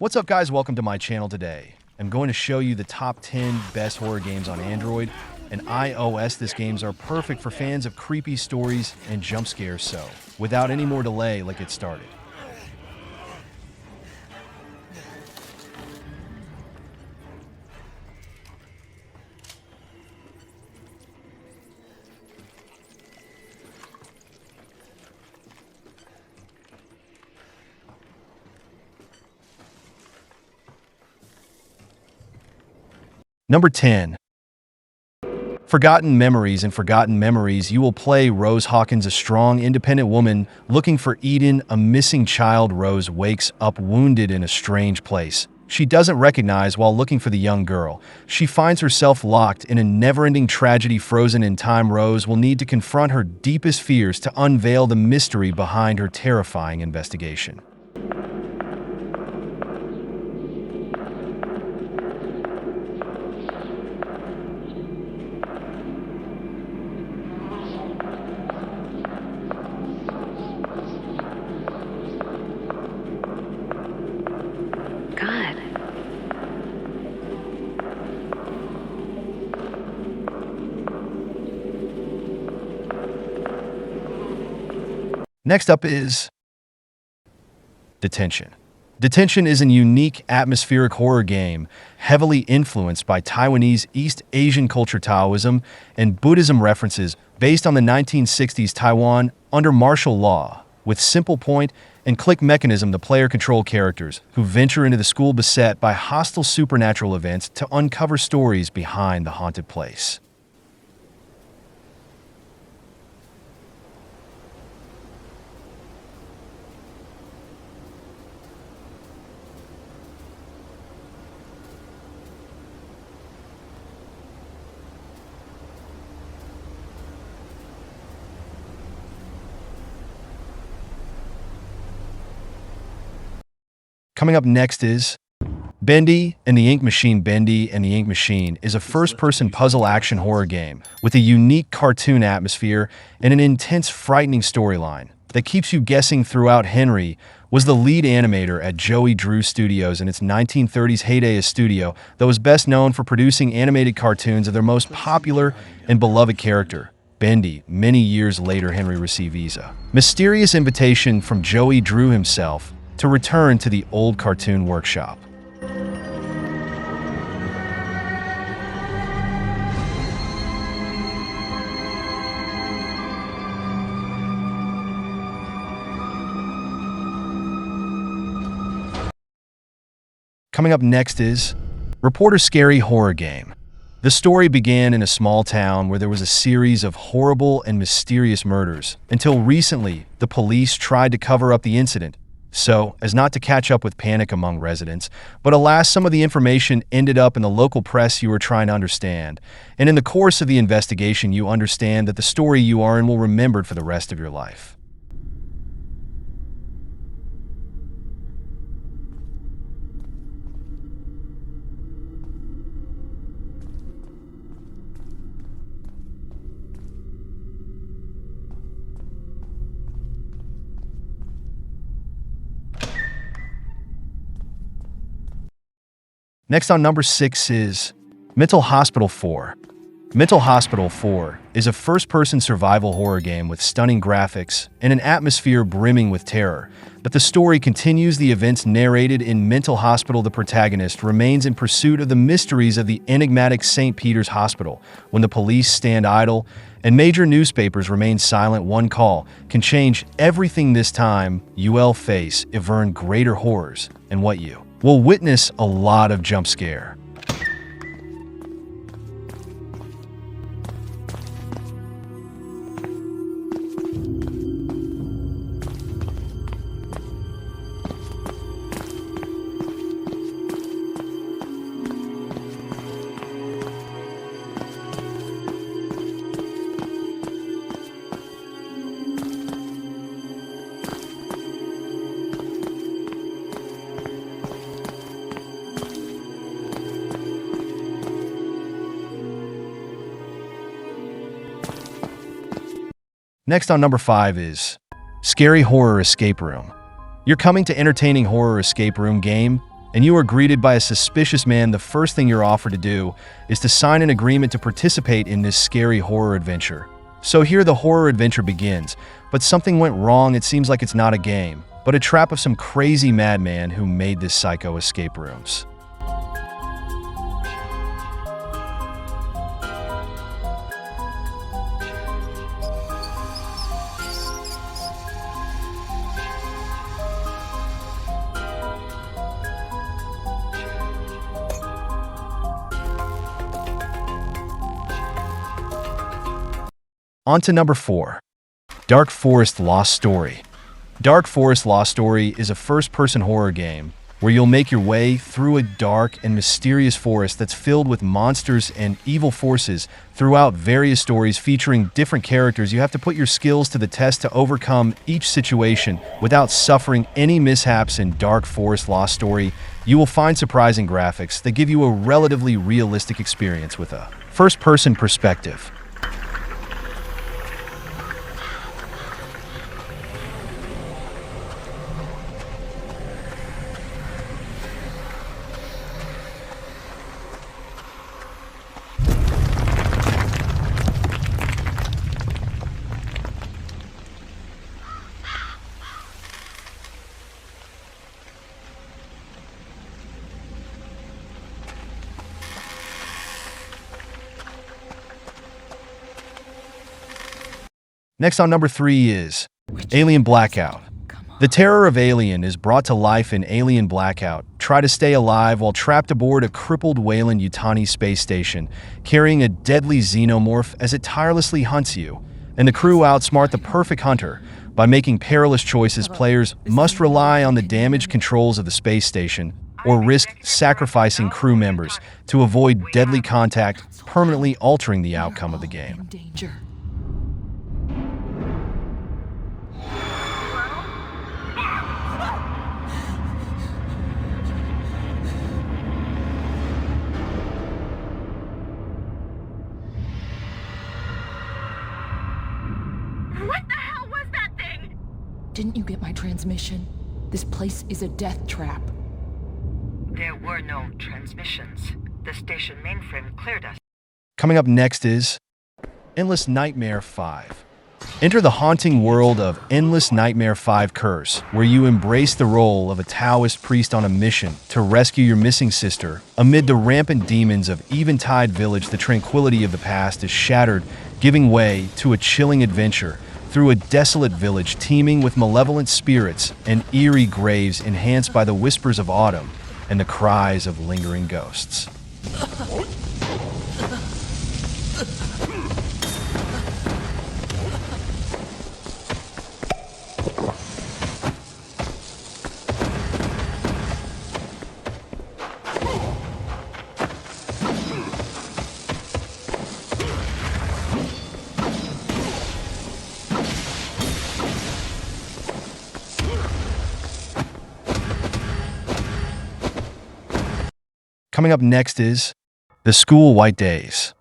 What's up, guys? Welcome to my channel today. I'm going to show you the top 10 best horror games on Android and iOS. These games are perfect for fans of creepy stories and jump scares, so without any more delay, let's get started. Number 10. Forgotten Memories. In Forgotten Memories, you will play Rose Hawkins, a strong, independent woman looking for Eden, a missing child. Rose wakes up wounded in a strange place she doesn't recognize while looking for the young girl. She finds herself locked in a never-ending tragedy, frozen in time. Rose will need to confront her deepest fears to unveil the mystery behind her terrifying investigation. God. Next up is Detention. Detention is a unique atmospheric horror game heavily influenced by Taiwanese East Asian culture, Taoism, and Buddhism references, based on the 1960s Taiwan under martial law. With simple point-and-click mechanism, the player control characters who venture into the school beset by hostile supernatural events to uncover stories behind the haunted place. Coming up next is Bendy and the Ink Machine. Bendy and the Ink Machine is a first-person puzzle action horror game with a unique cartoon atmosphere and an intense, frightening storyline that keeps you guessing throughout. Henry was the lead animator at Joey Drew Studios in its 1930s heyday, a studio that was best known for producing animated cartoons of their most popular and beloved character, Bendy. Many years later, Henry received a mysterious invitation from Joey Drew himself to return to the old cartoon workshop. Coming up next is Reporter. Scary horror game. The story began in a small town where there was a series of horrible and mysterious murders. Until recently, the police tried to cover up the incident so as not to catch up with panic among residents. But alas, some of the information ended up in the local press you were trying to understand. And in the course of the investigation, you understand that the story you are in will remembered for the rest of your life. Next on number 6 is Mental Hospital 4. Mental Hospital 4 is a first-person survival horror game with stunning graphics and an atmosphere brimming with terror. But the story continues the events narrated in Mental Hospital. The protagonist remains in pursuit of the mysteries of the enigmatic St. Peter's Hospital. When the police stand idle and major newspapers remain silent, one call can change everything. This time, you'll face even greater horrors, and what you will witness a lot of jump scare. Next on number 5 is Scary Horror Escape Room. You're coming to entertaining horror escape room game and you are greeted by a suspicious man, the first thing you're offered to do is to sign an agreement to participate in this scary horror adventure. So here the horror adventure begins, but something went wrong. It seems like it's not a game, but a trap of some crazy madman who made this psycho escape rooms. On to number 4. Dark Forest Lost Story. Dark Forest Lost Story is a first-person horror game where you'll make your way through a dark and mysterious forest that's filled with monsters and evil forces. Throughout various stories featuring different characters, you have to put your skills to the test to overcome each situation without suffering any mishaps. In Dark Forest Lost Story, you will find surprising graphics that give you a relatively realistic experience with a first-person perspective. Next on number 3 is Alien Blackout. The terror of Alien is brought to life in Alien Blackout. Try to stay alive while trapped aboard a crippled Weyland-Yutani space station, carrying a deadly xenomorph as it tirelessly hunts you. And the crew outsmart the perfect hunter. By making perilous choices, players must rely on the damage controls of the space station or risk sacrificing crew members to avoid deadly contact, permanently altering the outcome of the game. What the hell was that thing? Didn't you get my transmission? This place is a death trap. There were no transmissions. The station mainframe cleared us. Coming up next is Endless Nightmare 5. Enter the haunting world of Endless Nightmare 5 Curse, where you embrace the role of a Taoist priest on a mission to rescue your missing sister. Amid the rampant demons of Eventide Village, the tranquility of the past is shattered, giving way to a chilling adventure through a desolate village teeming with malevolent spirits and eerie graves enhanced by the whispers of autumn and the cries of lingering ghosts. Coming up next is The School White Days.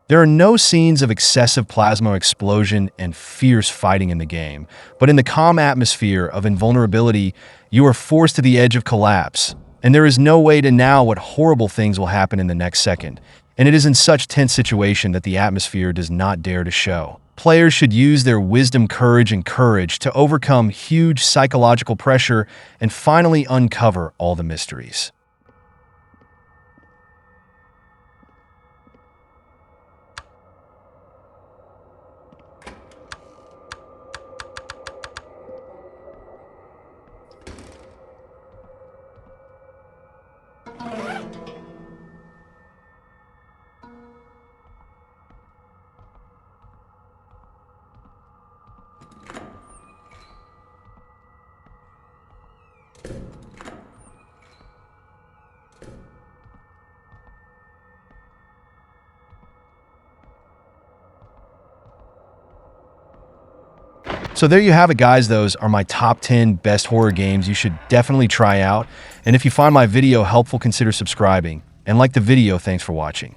There are no scenes of excessive plasma explosion and fierce fighting in the game, but in the calm atmosphere of invulnerability, you are forced to the edge of collapse, and there is no way to know what horrible things will happen in the next second. And it is in such tense situation that the atmosphere does not dare to show. Players should use their wisdom, courage to overcome huge psychological pressure and finally uncover all the mysteries. So there you have it, guys. Those are my top 10 best horror games you should definitely try out. And if you find my video helpful, consider subscribing. And like the video, thanks for watching.